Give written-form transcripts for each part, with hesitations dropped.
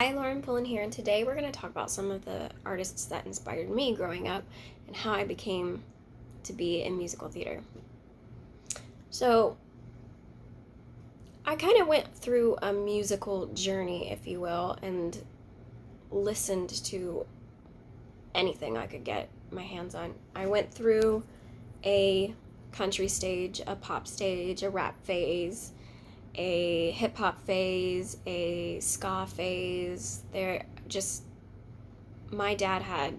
Hi, Lauren Pullen here, and today we're going to talk about some of the artists that inspired me growing up and how I became to be in musical theater. So, I kind of went through a musical journey, if you will, and listened to anything I could get my hands on. I went through a country stage, a pop stage, a rap phase, a hip hop phase, a ska phase. My dad had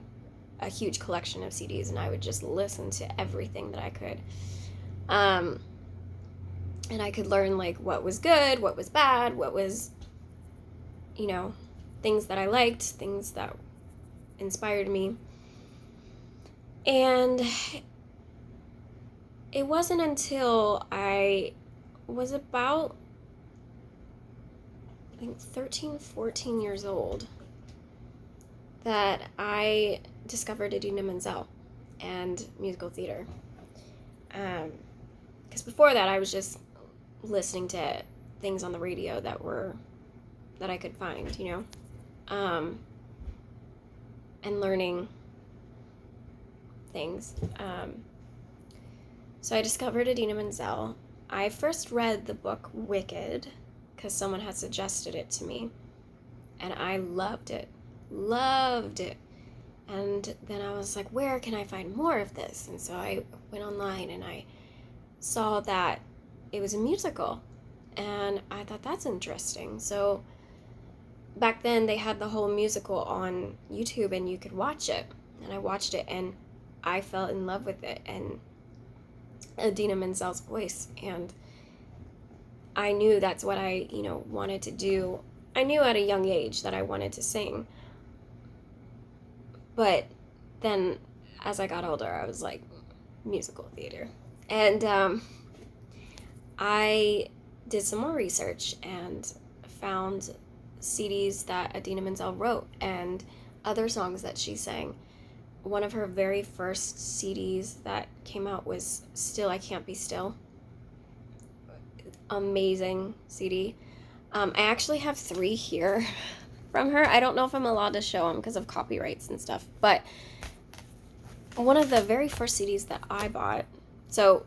a huge collection of CDs, and I would just listen to everything that I could. Um, and I could learn like what was good, what was bad, what was, you know, things that I liked, things that inspired me. And it wasn't until I was about, I think, 13, 14 years old that I discovered Idina Menzel and musical theater. Because before that, I was just listening to things on the radio that I could find, and learning things. So I discovered Idina Menzel. I first read the book Wicked because someone had suggested it to me, and I loved it. Loved it. And then I was like, where can I find more of this? And so I went online and I saw that it was a musical. And I thought that's interesting. So back then they had the whole musical on YouTube and you could watch it. And I watched it and I fell in love with it and Idina Menzel's voice. And I knew that's what I, wanted to do. I knew at a young age that I wanted to sing. But then as I got older, I was like, musical theater. And I did some more research and found CDs that Idina Menzel wrote and other songs that she sang. One of her very first CDs that came out was Still I Can't Be Still. Amazing CD. I actually have 3 here from her. I don't know if I'm allowed to show them because of copyrights and stuff, but one of the very first CDs that I bought, so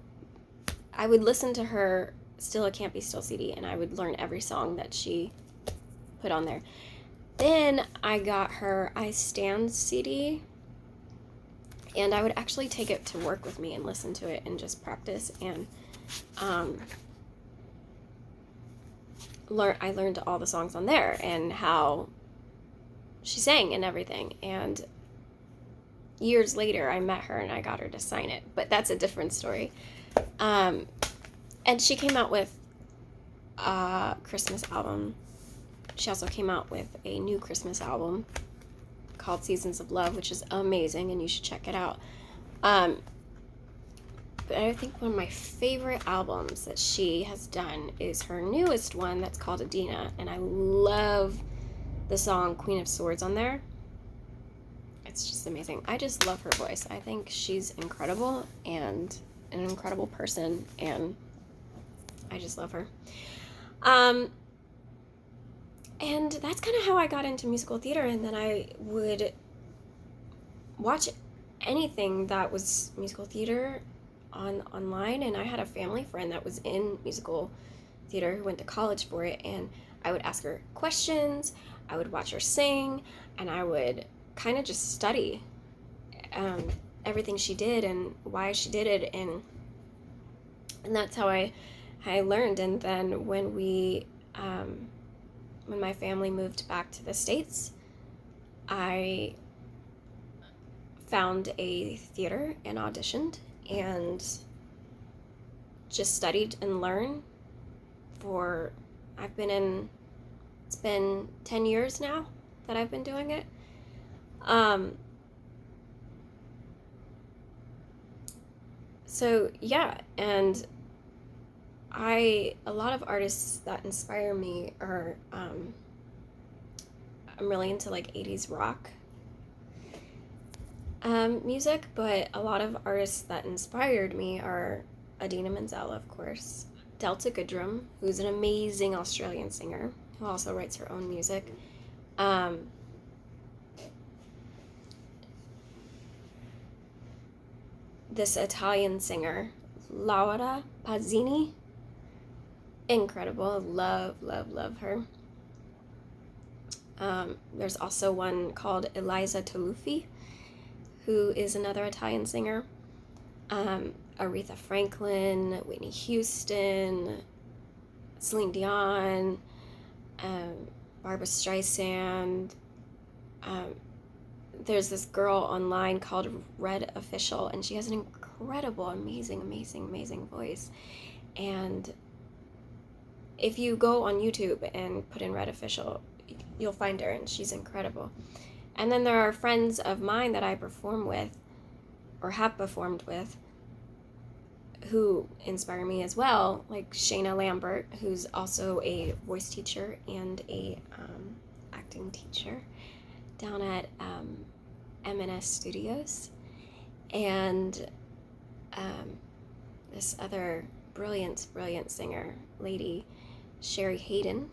I would listen to her Still It Can't Be Still CD and I would learn every song that she put on there. Then I got her I Stand CD and I would actually take it to work with me and listen to it and just practice and I learned all the songs on there and how she sang and everything. And years later I met her and I got her to sign it, but that's a different story. And she came out with a Christmas album. She also came out with a new Christmas album called Seasons of Love, which is amazing and you should check it out. But I think one of my favorite albums that she has done is her newest one that's called Idina, and I love the song Queen of Swords on there. It's just amazing. I just love her voice. I think she's incredible and an incredible person, and I just love her. And that's kind of how I got into musical theater, and then I would watch anything that was musical theater online, and I had a family friend that was in musical theater who went to college for it, and I would ask her questions, I would watch her sing, and I would kind of just study everything she did and why she did it, and that's how I learned. And then when my family moved back to the States, I found a theater and auditioned and just studied and learned it's been 10 years now that I've been doing it. So yeah, and a lot of artists that inspire me are, I'm really into like 80s rock music, but a lot of artists that inspired me are Idina Menzel, of course, Delta Goodrem, who's an amazing Australian singer who also writes her own music, Um, this Italian singer, Laura Pazzini, incredible. Love, love, love her. There's also one called Eliza Tolufi, who is another Italian singer. Aretha Franklin, Whitney Houston, Celine Dion, Barbra Streisand. There's this girl online called Red Official, and she has an incredible, amazing voice. And if you go on YouTube and put in Red Official, you'll find her, and she's incredible. And then there are friends of mine that I perform with, or have performed with, who inspire me as well, like Shayna Lambert, who's also a voice teacher and a acting teacher down at M&S Studios. And this other brilliant singer lady, Sherry Hayden,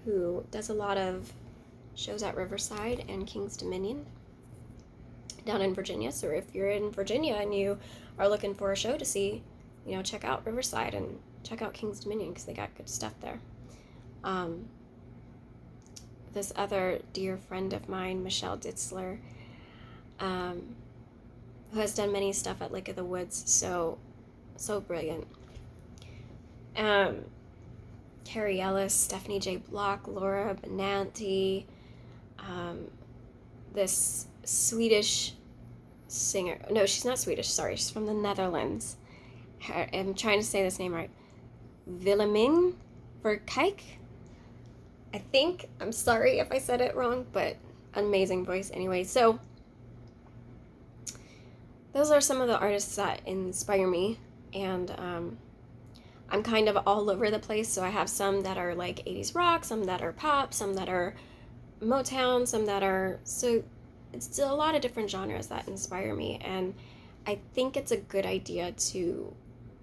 who does a lot of shows at Riverside and King's Dominion down in Virginia. So if you're in Virginia and you are looking for a show to see, check out Riverside and check out King's Dominion, because they got good stuff there. This other dear friend of mine, Michelle Ditzler, who has done many stuff at Lake of the Woods, so brilliant. Carrie Ellis, Stephanie J. Block, Laura Benanti, this Swedish singer. No, she's not Swedish, sorry, she's from the Netherlands. I'm trying to say this name right. Willemijn Verkijk. I think, I'm sorry if I said it wrong, but amazing voice anyway. So those are some of the artists that inspire me, and I'm kind of all over the place. So I have some that are like 80s rock, some that are pop, some that are Motown, some that are, so it's still a lot of different genres that inspire me. And I think it's a good idea to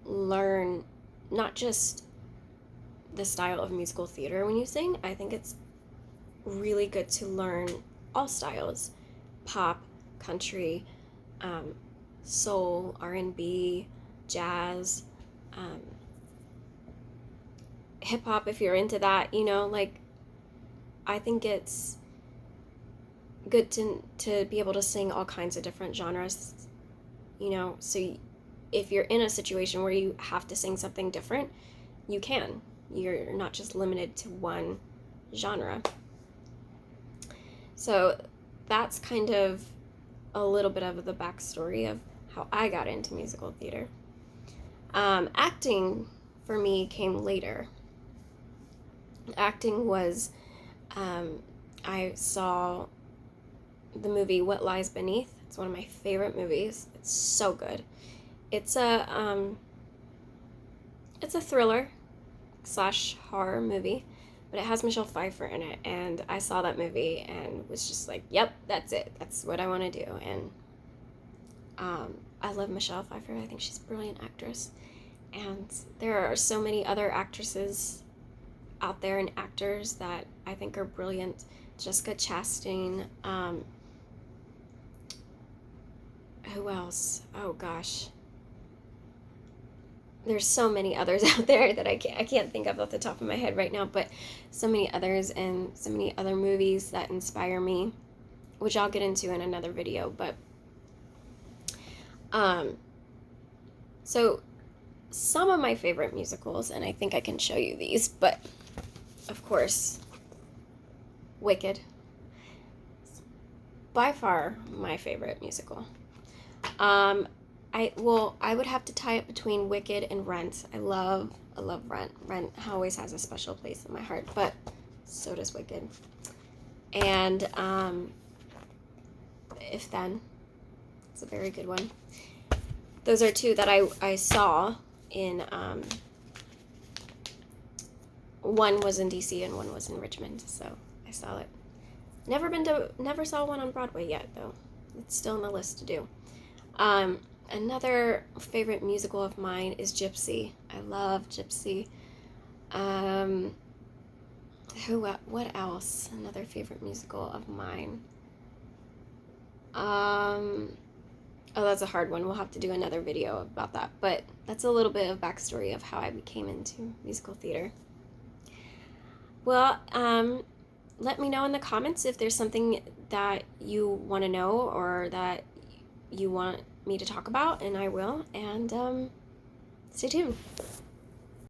learn not just the style of musical theater when you sing. I think it's really good to learn all styles: pop, country, soul, R&B, jazz, hip-hop if you're into that, I think it's good to be able to sing all kinds of different genres, so if you're in a situation where you have to sing something different, you can. You're not just limited to one genre. So that's kind of a little bit of the backstory of how I got into musical theater. Acting for me came later. Acting was, I saw the movie What Lies Beneath. It's one of my favorite movies. It's so good. It's a thriller / horror movie, but it has Michelle Pfeiffer in it, and I saw that movie and was just like, yep, that's it. That's what I want to do. And I love Michelle Pfeiffer. I think she's a brilliant actress. And there are so many other actresses out there and actors that I think are brilliant. Jessica Chastain. Who else? Oh gosh. There's so many others out there that I can't think of off the top of my head right now, but so many others and so many other movies that inspire me, which I'll get into in another video. But so some of my favorite musicals, and I think I can show you these, but of course, Wicked, by far my favorite musical. I would have to tie it between Wicked and Rent. I love Rent. Rent always has a special place in my heart, but so does Wicked. And If Then, it's a very good one. Those are two that I saw in, one was in DC and one was in Richmond, so I saw it. Never saw one on Broadway yet, though. It's still on the list to do. Another favorite musical of mine is Gypsy. I love Gypsy. What else? Another favorite musical of mine. Oh, that's a hard one. We'll have to do another video about that. But that's a little bit of backstory of how I became into musical theater. Well, let me know in the comments if there's something that you want to know or that you want me to talk about, and I will. And stay tuned.